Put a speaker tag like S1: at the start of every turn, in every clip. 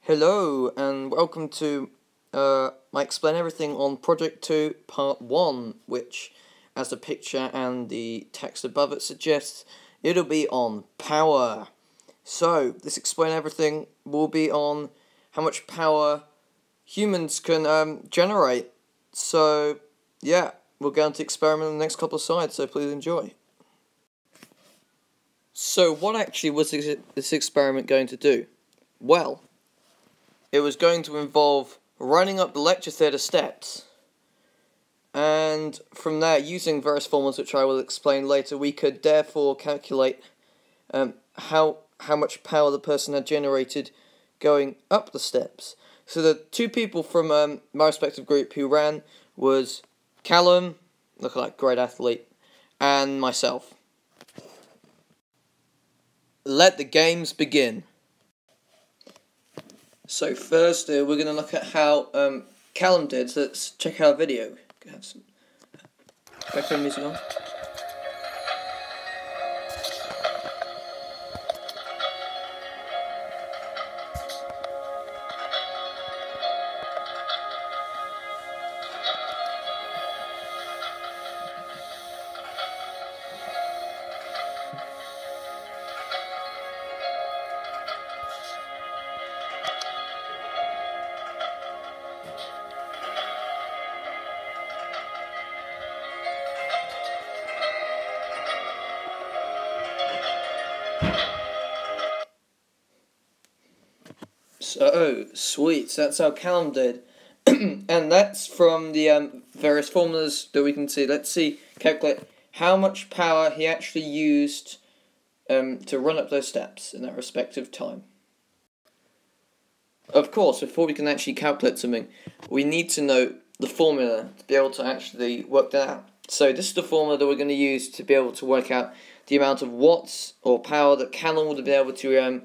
S1: Hello and welcome to my Explain Everything on Project 2 Part 1, which, as the picture and the text above it suggests, it'll be on power. So, this Explain Everything will be on how much power humans can generate. So, yeah, we'll go on to experiment on the next couple of slides, so please enjoy. So, what actually was this experiment going to do? Well, it was going to involve running up the lecture theatre steps, and from there, using various formulas which I will explain later, we could therefore calculate how much power the person had generated going up the steps. So the two people from my respective group who ran was Callum, looking like a great athlete, and myself. Let the games begin. So first, we're going to look at how Callum did. So let's check out a video. Have some background music on. So, sweet, so that's how Callum did. And that's from the various formulas that we can see. Let's calculate how much power he actually used to run up those steps in that respective time. Of course, before we can actually calculate something, we need to know the formula to be able to actually work that out. So this is the formula that we're going to use to be able to work out the amount of watts or power that Callum would be able to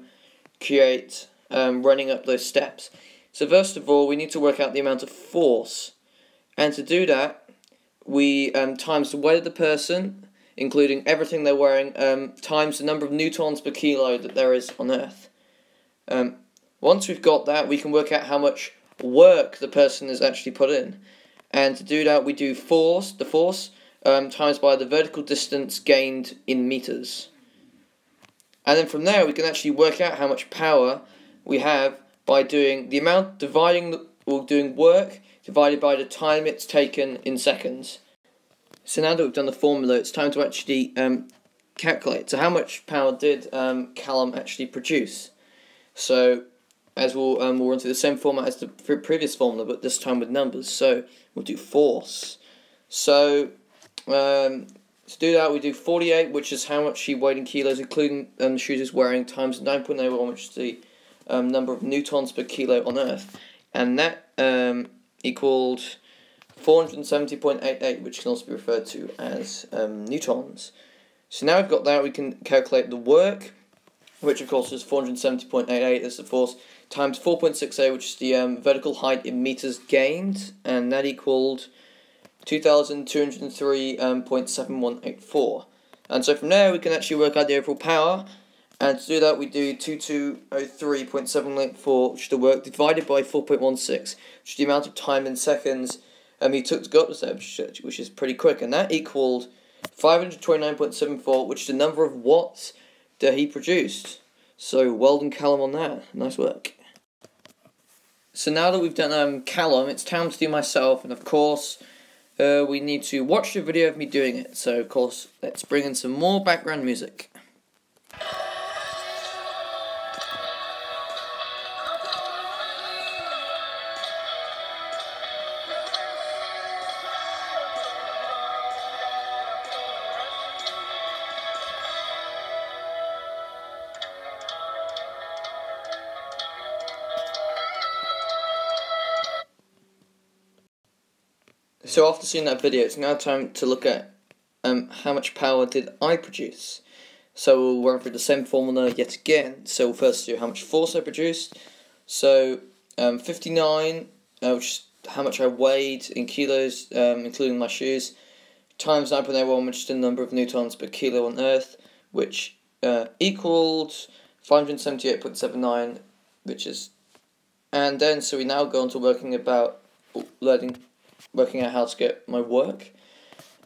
S1: create running up those steps. So first of all, we need to work out the amount of force, and to do that, we times the weight of the person, including everything they're wearing, times the number of newtons per kilo that there is on Earth. Once we've got that, we can work out how much work the person has actually put in, and to do that, we do the force times by the vertical distance gained in meters. And then from there, we can actually work out how much power we have by doing the amount doing work divided by the time it's taken in seconds. So now that we've done the formula, it's time to actually calculate. So how much power did Callum actually produce? So as we'll run through the same format as the previous formula, but this time with numbers. So we'll do force. So to do that, we do 48, which is how much he weighed in kilos, including the shoes he's wearing, times 9.01, which is the number of newtons per kilo on Earth, and that equaled 470.88, which can also be referred to as newtons. So now we've got that, we can calculate the work, which of course is 470.88 as the force, times 4.68, which is the vertical height in meters gained, and that equaled 2,203.7184. And so from there we can actually work out the overall power, and to do that we do 2203.784, which is the work, divided by 4.16, which is the amount of time in seconds he took to go up the steps, which is pretty quick, and that equaled 529.74, which is the number of watts that he produced. So well done, Callum, on that. Nice work. So now that we've done Callum, it's time to do myself, and of course we need to watch the video of me doing it. So of course, let's bring in some more background music. So after seeing that video, it's now time to look at how much power did I produce. So we'll run through the same formula yet again. So we'll first do how much force I produced. So 59, which is how much I weighed in kilos, including my shoes, times 9.01, which is the number of newtons per kilo on Earth, which equaled 578.79, which is And then, so we now go on to working out how to get my work.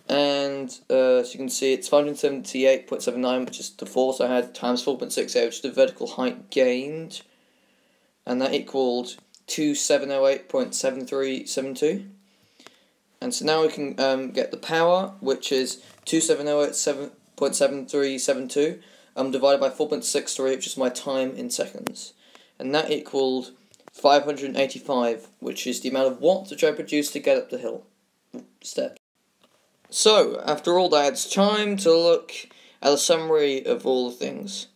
S1: And as you can see, it's 578.79, which is the force I had, times 4.68, which is the vertical height gained. And that equaled 2708.7372. And so now we can get the power, which is 2708.7372, divided by 4.63, which is my time in seconds. And that equaled 585, which is the amount of watts which I produced to get up the hill step. So, after all that, it's time to look at a summary of all the things.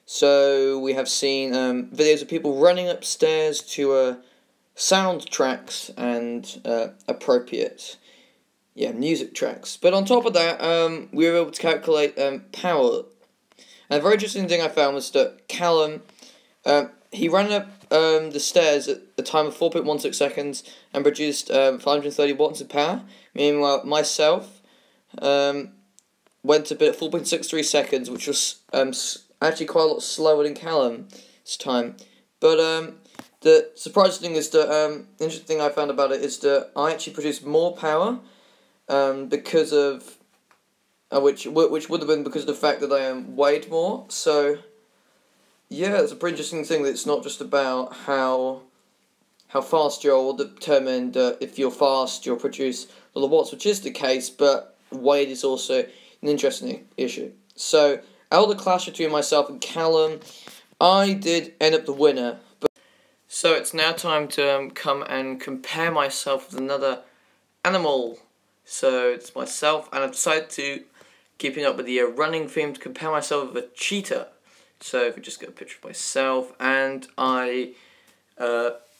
S1: So, we have seen videos of people running upstairs to soundtracks and appropriate music tracks. But on top of that, we were able to calculate power. And a very interesting thing I found was that Callum, he ran up the stairs at a time of 4.16 seconds and produced 530 watts of power. Meanwhile, myself went a bit at 4.63 seconds, which was actually quite a lot slower than Callum's time. But the surprising thing is that the interesting thing I found about it is that I actually produced more power because of which would have been because of the fact that I weighed more. So yeah, it's a pretty interesting thing that it's not just about how fast you're determined. If you're fast, you'll produce a lot of watts, which is the case, but weight is also an interesting issue. So, out of the clash between myself and Callum, I did end up the winner. So it's now time to come and compare myself with another animal. So it's myself, and I've decided to, keeping up with the running theme, to compare myself with a cheetah. So if we just get a picture of myself, and I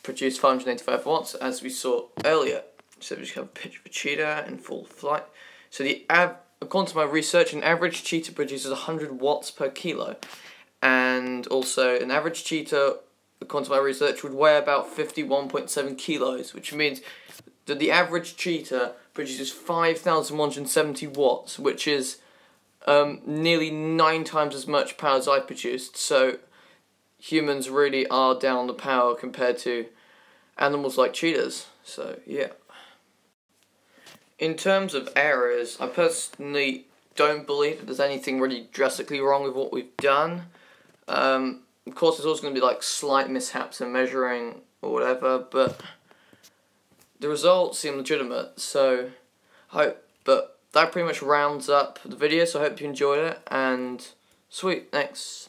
S1: produced 585 watts, as we saw earlier. So we just have a picture of a cheetah in full flight. So according to my research, an average cheetah produces 100 watts per kilo. And also, an average cheetah, according to my research, would weigh about 51.7 kilos, which means that the average cheetah produces 5,170 watts, which is nearly 9 times as much power as I produced. So humans really are down the power compared to animals like cheetahs. So yeah. In terms of errors, I personally don't believe that there's anything really drastically wrong with what we've done. Of course, there's also going to be like slight mishaps in measuring or whatever, but the results seem legitimate. So but that pretty much rounds up the video. So I hope you enjoyed it, and sweet, thanks.